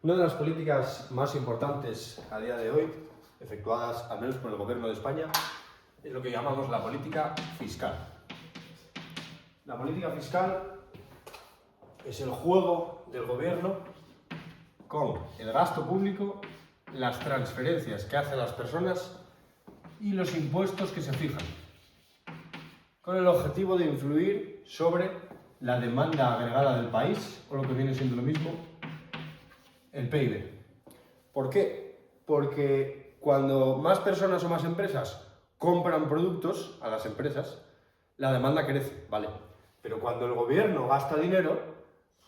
Una de las políticas más importantes a día de hoy, efectuadas al menos por el Gobierno de España, es lo que llamamos la política fiscal. La política fiscal es el juego del Gobierno con el gasto público, las transferencias que hacen las personas y los impuestos que se fijan, con el objetivo de influir sobre la demanda agregada del país, o lo que viene siendo lo mismo, el PIB. ¿Por qué? Porque cuando más personas o más empresas compran productos a las empresas, la demanda crece, ¿vale? Pero cuando el gobierno gasta dinero,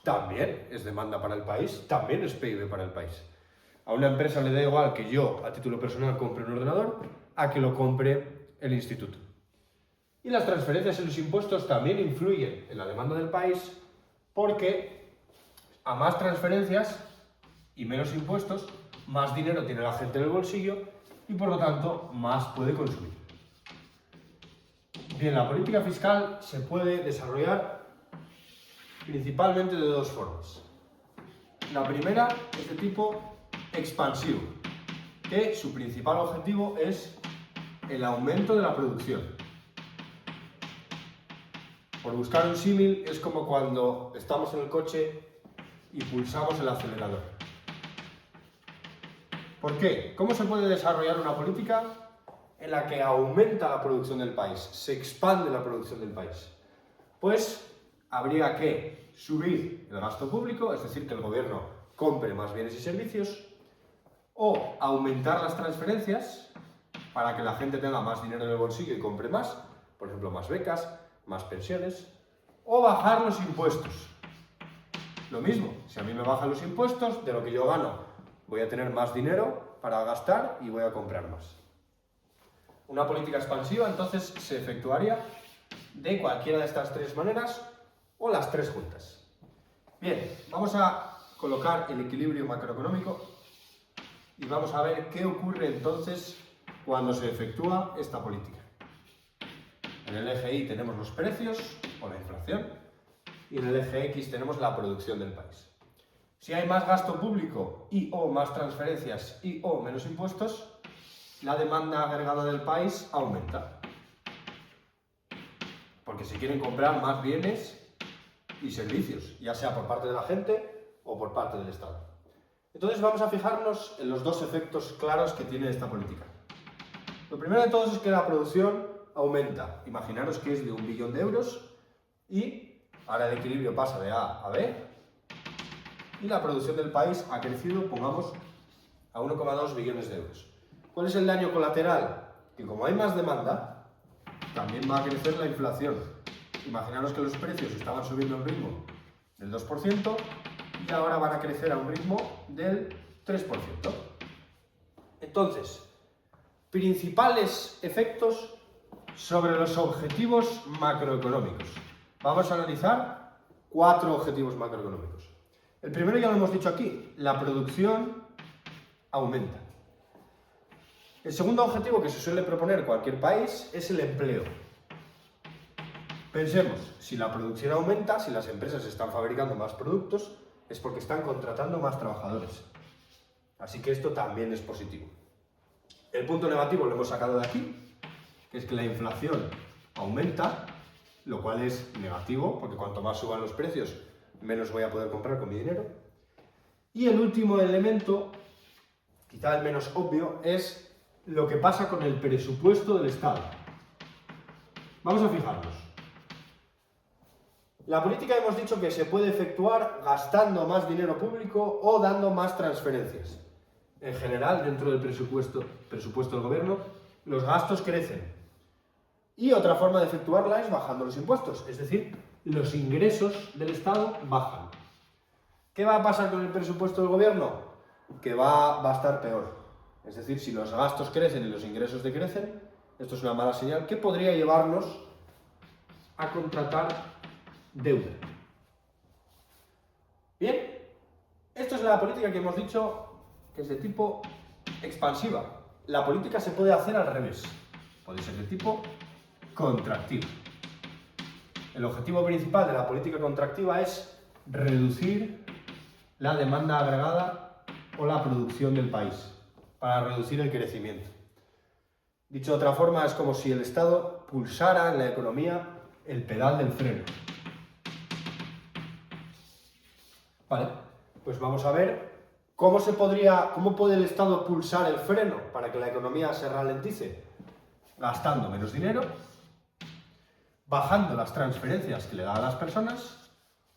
también es demanda para el país, también es PIB para el país. A una empresa le da igual que yo, a título personal, compre un ordenador, a que lo compre el instituto. Y las transferencias y los impuestos también influyen en la demanda del país, porque a más transferencias y menos impuestos, más dinero tiene la gente en el bolsillo y por lo tanto más puede consumir. Bien, la política fiscal se puede desarrollar principalmente de dos formas. La primera es de tipo expansivo, que su principal objetivo es el aumento de la producción. Por buscar un símil, es como cuando estamos en el coche y pulsamos el acelerador. ¿Por qué? ¿Cómo se puede desarrollar una política en la que aumenta la producción del país, se expande la producción del país? Pues habría que subir el gasto público, es decir, que el gobierno compre más bienes y servicios, o aumentar las transferencias para que la gente tenga más dinero en el bolsillo y compre más, por ejemplo, más becas, más pensiones, o bajar los impuestos. Lo mismo, si a mí me bajan los impuestos, de lo que yo gano voy a tener más dinero para gastar y voy a comprar más. Una política expansiva entonces se efectuaría de cualquiera de estas tres maneras o las tres juntas. Bien, vamos a colocar el equilibrio macroeconómico y vamos a ver qué ocurre entonces cuando se efectúa esta política. En el eje Y tenemos los precios o la inflación y en el eje X tenemos la producción del país. Si hay más gasto público y o más transferencias y o menos impuestos, la demanda agregada del país aumenta. Porque se quieren comprar más bienes y servicios, ya sea por parte de la gente o por parte del Estado. Entonces vamos a fijarnos en los dos efectos claros que tiene esta política. Lo primero de todos es que la producción aumenta. Imaginaros que es de 1 billón de euros y ahora el equilibrio pasa de A a B y la producción del país ha crecido, pongamos, a 1,2 billones de euros. ¿Cuál es el daño colateral? Que como hay más demanda, también va a crecer la inflación. Imaginaros que los precios estaban subiendo a un ritmo del 2% y ahora van a crecer a un ritmo del 3%. Entonces, principales efectos sobre los objetivos macroeconómicos. Vamos a analizar 4 objetivos macroeconómicos. El primero ya lo hemos dicho aquí, la producción aumenta. El segundo objetivo que se suele proponer cualquier país es el empleo. Pensemos, si la producción aumenta, si las empresas están fabricando más productos, es porque están contratando más trabajadores. Así que esto también es positivo. El punto negativo lo hemos sacado de aquí, que es que la inflación aumenta, lo cual es negativo, porque cuanto más suban los precios, menos voy a poder comprar con mi dinero. Y el último elemento, quizá el menos obvio, es lo que pasa con el presupuesto del Estado. Vamos a fijarnos. La política hemos dicho que se puede efectuar gastando más dinero público o dando más transferencias. En general, dentro del presupuesto del gobierno, los gastos crecen. Y otra forma de efectuarla es bajando los impuestos, es decir, los ingresos del Estado bajan. ¿Qué va a pasar con el presupuesto del gobierno? Que va a estar peor. Es decir, si los gastos crecen y los ingresos decrecen, esto es una mala señal que podría llevarnos a contratar deuda. Bien, esto es la política que hemos dicho que es de tipo expansiva. La política se puede hacer al revés. Puede ser de tipo contractivo. El objetivo principal de la política contractiva es reducir la demanda agregada o la producción del país, para reducir el crecimiento. Dicho de otra forma, es como si el Estado pulsara en la economía el pedal del freno. Vale, pues vamos a ver cómo puede el Estado pulsar el freno para que la economía se ralentice. Gastando menos dinero, bajando las transferencias que le da a las personas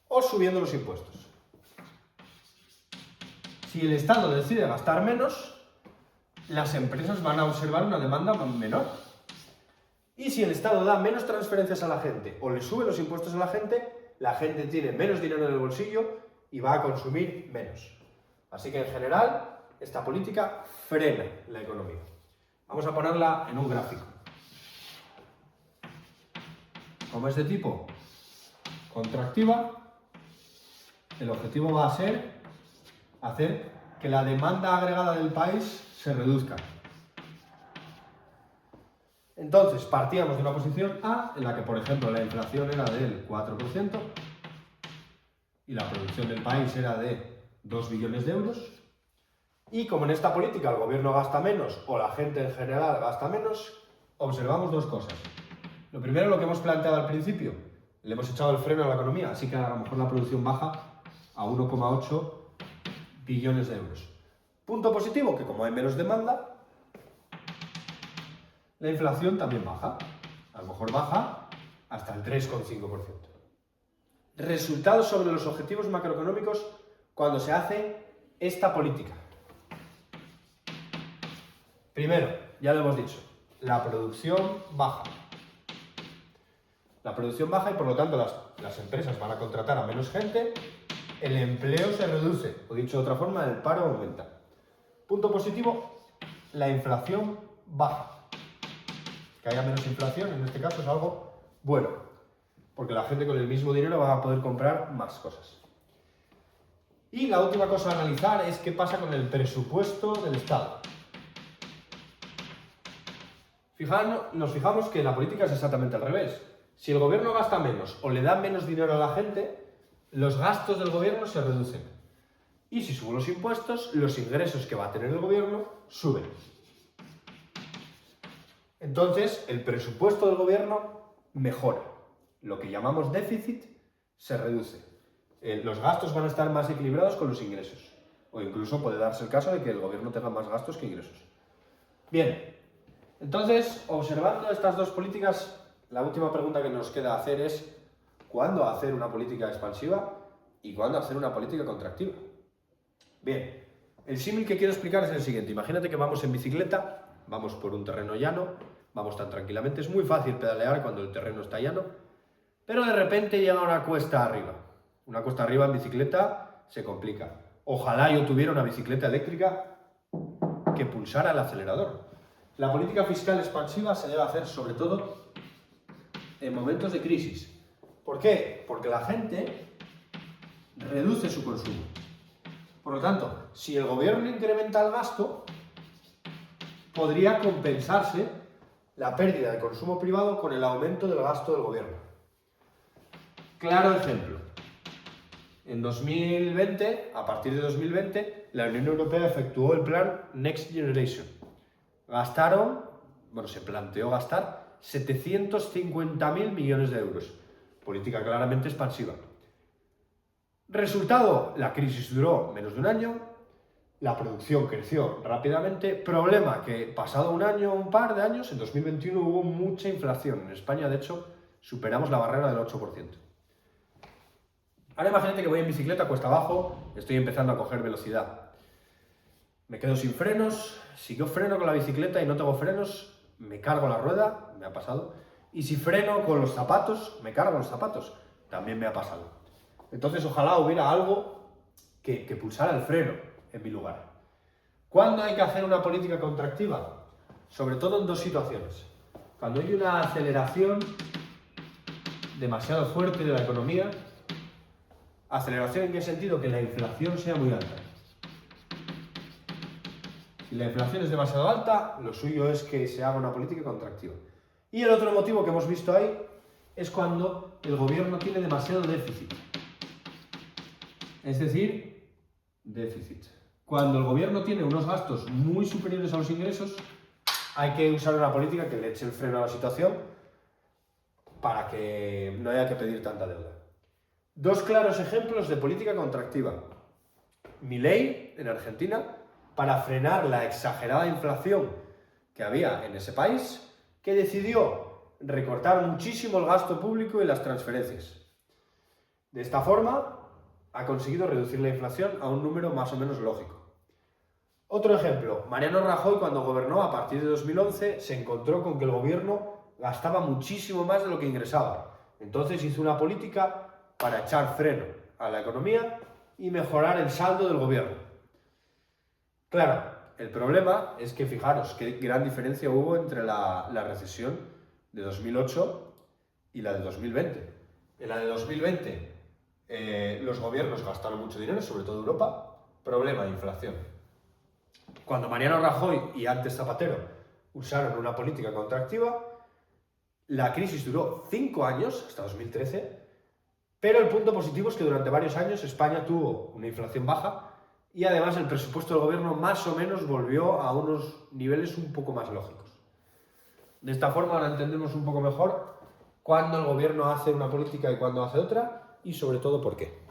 o subiendo los impuestos. Si el Estado decide gastar menos, las empresas van a observar una demanda menor. Y si el Estado da menos transferencias a la gente o le sube los impuestos a la gente tiene menos dinero en el bolsillo y va a consumir menos. Así que en general, esta política frena la economía. Vamos a ponerla en un gráfico. Como es de tipo contractiva, el objetivo va a ser hacer que la demanda agregada del país se reduzca. Entonces, partíamos de una posición A, en la que, por ejemplo, la inflación era del 4% y la producción del país era de 2 billones de euros. Y como en esta política el gobierno gasta menos o la gente en general gasta menos, observamos dos cosas. Lo primero, lo que hemos planteado al principio, le hemos echado el freno a la economía, así que a lo mejor la producción baja a 1,8 billones de euros. Punto positivo, que como hay menos demanda, la inflación también baja. A lo mejor baja hasta el 3,5%. Resultados sobre los objetivos macroeconómicos cuando se hace esta política. Primero, ya lo hemos dicho, la producción baja. La producción baja y por lo tanto las empresas van a contratar a menos gente, el empleo se reduce, o dicho de otra forma, el paro aumenta. Punto positivo, la inflación baja. Que haya menos inflación, en este caso, es algo bueno, porque la gente con el mismo dinero va a poder comprar más cosas. Y la última cosa a analizar es qué pasa con el presupuesto del Estado. Nos fijamos que la política es exactamente al revés. Si el gobierno gasta menos o le da menos dinero a la gente, los gastos del gobierno se reducen. Y si subo los impuestos, los ingresos que va a tener el gobierno suben. Entonces, el presupuesto del gobierno mejora. Lo que llamamos déficit se reduce. Los gastos van a estar más equilibrados con los ingresos. O incluso puede darse el caso de que el gobierno tenga más gastos que ingresos. Bien, entonces, observando estas dos políticas, la última pregunta que nos queda hacer es ¿cuándo hacer una política expansiva y cuándo hacer una política contractiva? Bien, el símil que quiero explicar es el siguiente. Imagínate que vamos en bicicleta, vamos por un terreno llano, vamos tan tranquilamente, es muy fácil pedalear cuando el terreno está llano, pero de repente llega una cuesta arriba. Una cuesta arriba en bicicleta se complica. Ojalá yo tuviera una bicicleta eléctrica que pulsara el acelerador. La política fiscal expansiva se debe hacer sobre todo en momentos de crisis. ¿Por qué? Porque la gente reduce su consumo. Por lo tanto, si el gobierno incrementa el gasto, podría compensarse la pérdida de consumo privado con el aumento del gasto del gobierno. Claro ejemplo. En 2020, a partir de 2020, la Unión Europea efectuó el plan Next Generation. Se planteó gastar 750.000 millones de euros. Política claramente expansiva. Resultado, la crisis duró menos de un año, la producción creció rápidamente. Problema que pasado un año, un par de años, en 2021 hubo mucha inflación. En España, de hecho, superamos la barrera del 8%. Ahora imagínate que voy en bicicleta cuesta abajo, estoy empezando a coger velocidad. Me quedo sin frenos, si yo freno con la bicicleta y no tengo frenos, me cargo la rueda, me ha pasado. Y si freno con los zapatos, me cargo los zapatos, también me ha pasado. Entonces ojalá hubiera algo que pulsara el freno en mi lugar. ¿Cuándo hay que hacer una política contractiva? Sobre todo en dos situaciones. Cuando hay una aceleración demasiado fuerte de la economía. ¿Aceleración en qué sentido? Que la inflación sea muy alta. Si la inflación es demasiado alta, lo suyo es que se haga una política contractiva. Y el otro motivo que hemos visto ahí es cuando el gobierno tiene demasiado déficit. Es decir, déficit. Cuando el gobierno tiene unos gastos muy superiores a los ingresos, hay que usar una política que le eche el freno a la situación para que no haya que pedir tanta deuda. Dos claros ejemplos de política contractiva. Milei, en Argentina, para frenar la exagerada inflación que había en ese país, que decidió recortar muchísimo el gasto público y las transferencias. De esta forma, ha conseguido reducir la inflación a un número más o menos lógico. Otro ejemplo, Mariano Rajoy, cuando gobernó a partir de 2011, se encontró con que el gobierno gastaba muchísimo más de lo que ingresaba. Entonces hizo una política para echar freno a la economía y mejorar el saldo del gobierno. Claro, el problema es que fijaros qué gran diferencia hubo entre la recesión de 2008 y la de 2020. En la de 2020 los gobiernos gastaron mucho dinero, sobre todo Europa, problema de inflación. Cuando Mariano Rajoy y antes Zapatero usaron una política contractiva, la crisis duró 5 años, hasta 2013, pero el punto positivo es que durante varios años España tuvo una inflación baja y además el presupuesto del gobierno más o menos volvió a unos niveles un poco más lógicos. De esta forma ahora entendemos un poco mejor cuándo el gobierno hace una política y cuándo hace otra y sobre todo por qué.